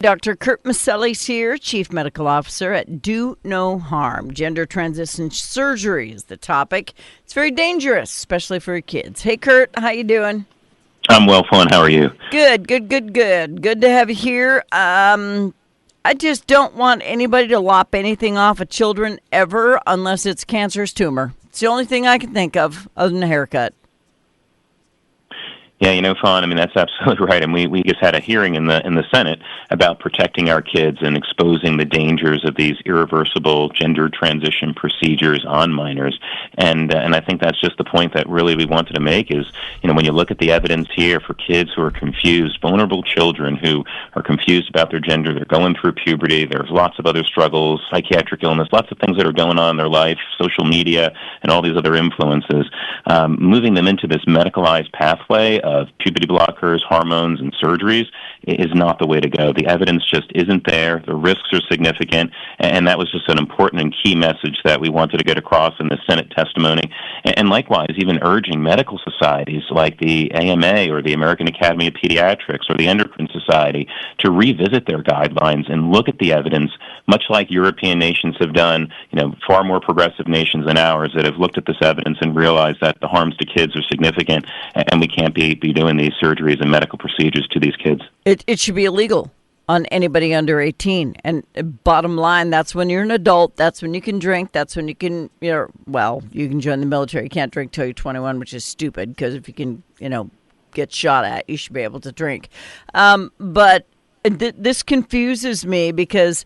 Dr. Kurt Miceli's here, Chief Medical Officer at Do No Harm. Gender transition surgery is the topic. It's very dangerous, especially for kids. Hey, Kurt, how you doing? I'm well, Fawn. How are you? Good. Good to have you here. I just don't want anybody to lop anything off of children ever unless it's cancerous tumor. It's the only thing I can think of other than a haircut. Yeah, Fawn, I mean, that's absolutely right. And we just had a hearing in the Senate about protecting our kids and exposing the dangers of these irreversible gender transition procedures on minors. And I think that's just the point that really we wanted to make is, when you look at the evidence here for kids who are confused, vulnerable children who are confused about their gender, they're going through puberty, there's lots of other struggles, psychiatric illness, lots of things that are going on in their life, social media, and all these other influences. Moving them into this medicalized pathway of puberty blockers, hormones, and surgeries is not the way to go. The evidence just isn't there. The risks are significant, and that was just an important and key message that we wanted to get across in the Senate testimony. And likewise, even urging medical societies like the AMA or the American Academy of Pediatrics or the Endocrine Society to revisit their guidelines and look at the evidence, much like European nations have done, far more progressive nations than ours that have looked at this evidence and realized that the harms to kids are significant, and we can't be doing these surgeries and medical procedures to these kids. It should be illegal on anybody under 18. And bottom line, that's when you're an adult. That's when you can drink. That's when you can, you can join the military. You can't drink till you're 21, which is stupid because if you can, get shot at, you should be able to drink. But this confuses me because,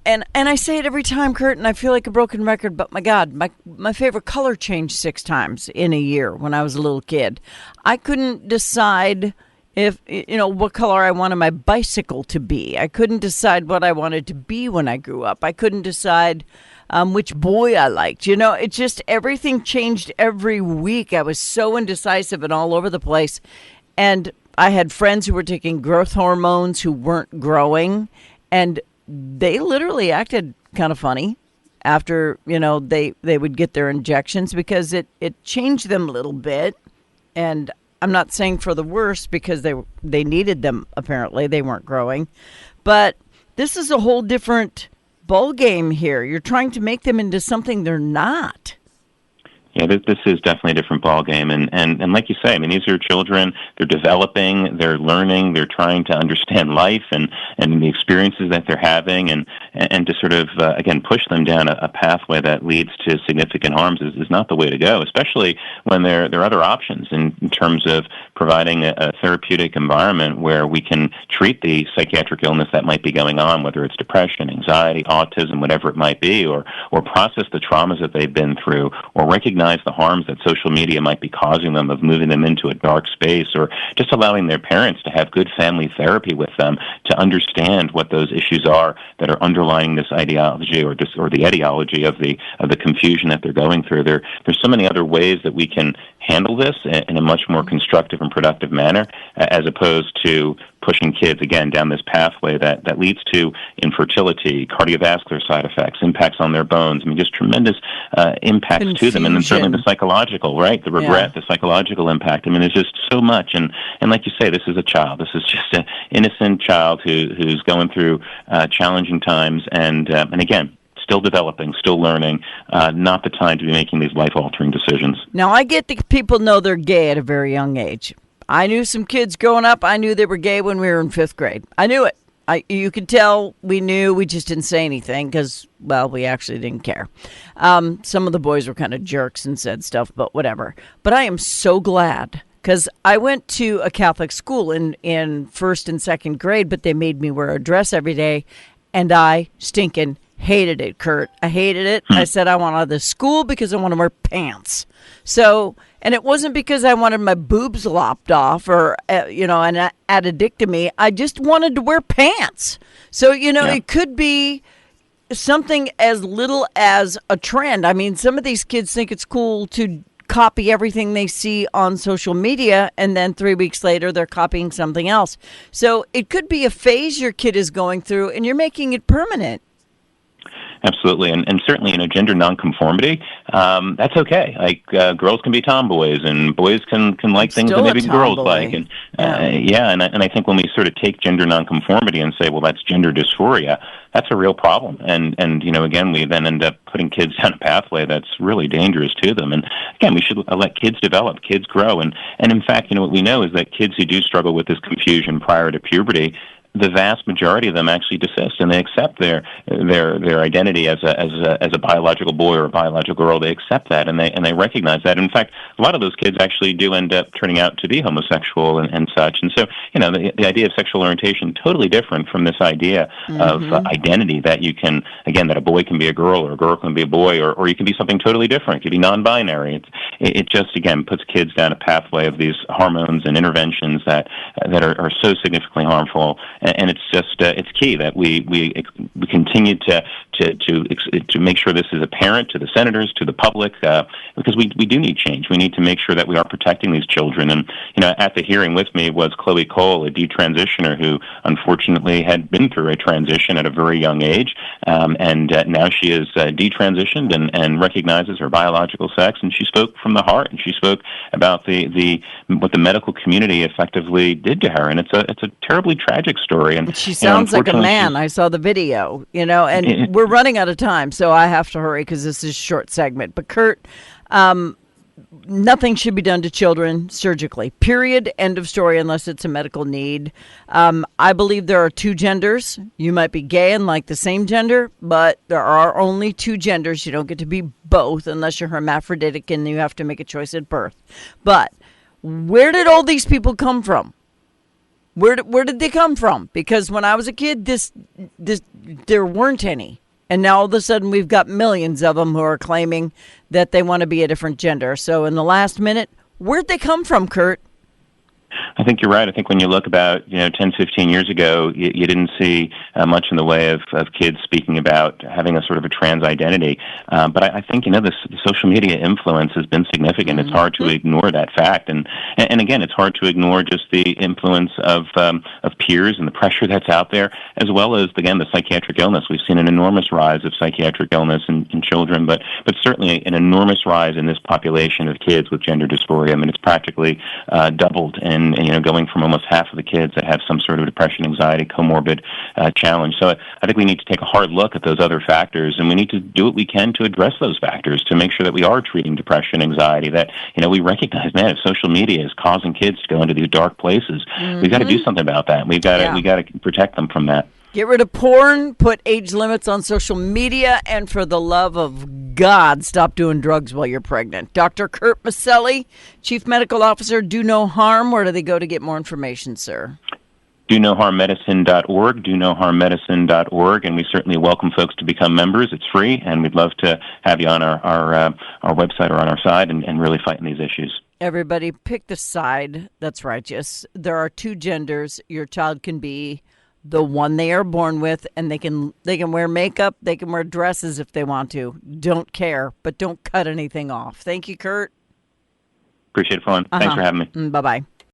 and I say it every time, Kurt, and I feel like a broken record, but my God, my favorite color changed 6 times in a year when I was a little kid. I couldn't decide if, what color I wanted my bicycle to be. I couldn't decide what I wanted to be when I grew up. I couldn't decide which boy I liked. It just, everything changed every week. I was so indecisive and all over the place. And I had friends who were taking growth hormones who weren't growing, and they literally acted kind of funny after, they would get their injections because it changed them a little bit. And I'm not saying for the worse because they needed them, apparently. They weren't growing. But this is a whole different ball game here. You're trying to make them into something they're not. Yeah, this is definitely a different ballgame. And like you say, I mean, these are children, they're developing, they're learning, they're trying to understand life and the experiences that they're having, and to sort of, again, push them down a pathway that leads to significant harms is not the way to go, especially when there are other options in terms of providing a therapeutic environment where we can treat the psychiatric illness that might be going on, whether it's depression, anxiety, autism, whatever it might be, or process the traumas that they've been through, or recognize the harms that social media might be causing them of moving them into a dark space, or just allowing their parents to have good family therapy with them to understand what those issues are that are underlying this ideology or the etiology of the confusion that they're going through. There's so many other ways that we can handle this in a much more constructive and productive manner, as opposed to pushing kids, again, down this pathway that leads to infertility, cardiovascular side effects, impacts on their bones. I mean, just tremendous impacts Confusion. To them, and then certainly the psychological, right? The regret, the psychological impact. I mean, there's just so much. And like you say, this is a child. This is just an innocent child who's going through challenging times, and again, still developing, still learning, not the time to be making these life-altering decisions. Now, I get that people know they're gay at a very young age. I knew some kids growing up. I knew they were gay when we were in 5th grade. I knew it. You could tell we knew. We just didn't say anything because, well, we actually didn't care. Some of the boys were kind of jerks and said stuff, but whatever. But I am so glad because I went to a Catholic school in 1st and 2nd grade, but they made me wear a dress every day, and I stinking hated it, Kurt. I hated it. I said I want out of the school because I want to wear pants. So, and it wasn't because I wanted my boobs lopped off or, an addictomy. I just wanted to wear pants. So, It could be something as little as a trend. I mean, some of these kids think it's cool to copy everything they see on social media, and then 3 weeks later they're copying something else. So it could be a phase your kid is going through, and you're making it permanent. Absolutely, and certainly, gender nonconformity, that's okay. Like girls can be tomboys, and boys can like things that Still a maybe girls tomboy. like, and Yeah. and I think when we sort of take gender nonconformity and say, well, that's gender dysphoria, that's a real problem. And again, we then end up putting kids down a pathway that's really dangerous to them. And again, we should let kids develop, kids grow, and in fact, what we know is that kids who do struggle with this confusion prior to puberty, the vast majority of them actually desist, and they accept their identity as a biological boy or a biological girl. They accept that, and they recognize that. In fact, a lot of those kids actually do end up turning out to be homosexual and such. And so, the idea of sexual orientation totally different from this idea of identity, that you can, again, that a boy can be a girl or a girl can be a boy, or you can be something totally different. You can be non-binary. It just, again, puts kids down a pathway of these hormones and interventions that are so significantly harmful. And it's just it's key that we continue to make sure this is apparent to the senators, to the public, because we do need change. We need to make sure that we are protecting these children. And at the hearing with me was Chloe Cole, a detransitioner who unfortunately had been through a transition at a very young age, and now she is detransitioned and recognizes her biological sex. And she spoke from the heart, and she spoke about what the medical community effectively did to her. And it's a terribly tragic story. And she sounds like a man. I saw the video, and we're running out of time, so I have to hurry because this is a short segment. But Kurt, nothing should be done to children surgically, period, end of story, unless it's a medical need. I believe there are two genders. You might be gay and like the same gender, but there are only two genders. You don't get to be both unless you're hermaphroditic and you have to make a choice at birth. But where did all these people come from? Where did they come from? Because when I was a kid, there weren't any. And now all of a sudden we've got millions of them who are claiming that they want to be a different gender. So in the last minute, where'd they come from, Kurt? I think you're right. I think when you look about 10, 15 years ago, you didn't see much in the way of kids speaking about having a sort of a trans identity. But I think the social media influence has been significant. It's hard to ignore that fact, and again, it's hard to ignore just the influence of peers and the pressure that's out there, as well as again the psychiatric illness. We've seen an enormous rise of psychiatric illness in children, but certainly an enormous rise in this population of kids with gender dysphoria. I mean, it's practically doubled and going from almost half of the kids that have some sort of depression, anxiety, comorbid challenge. So I think we need to take a hard look at those other factors, and we need to do what we can to address those factors to make sure that we are treating depression, anxiety, that we recognize, man, if social media is causing kids to go into these dark places, we've got to do something about that. We got to protect them from that. Get rid of porn, put age limits on social media, and for the love of God, stop doing drugs while you're pregnant. Dr. Kurt Miceli, Chief Medical Officer, Do No Harm. Where do they go to get more information, sir? DoNoHarmMedicine.org, DoNoHarmMedicine.org, and we certainly welcome folks to become members. It's free, and we'd love to have you on our website or on our side and really fighting these issues. Everybody pick the side that's righteous. There are two genders. Your child can be the one they are born with, and they can wear makeup, they can wear dresses if they want to. Don't care, but don't cut anything off. Thank you, Kurt. Appreciate it, Fawn. Thanks for having me. Bye-bye.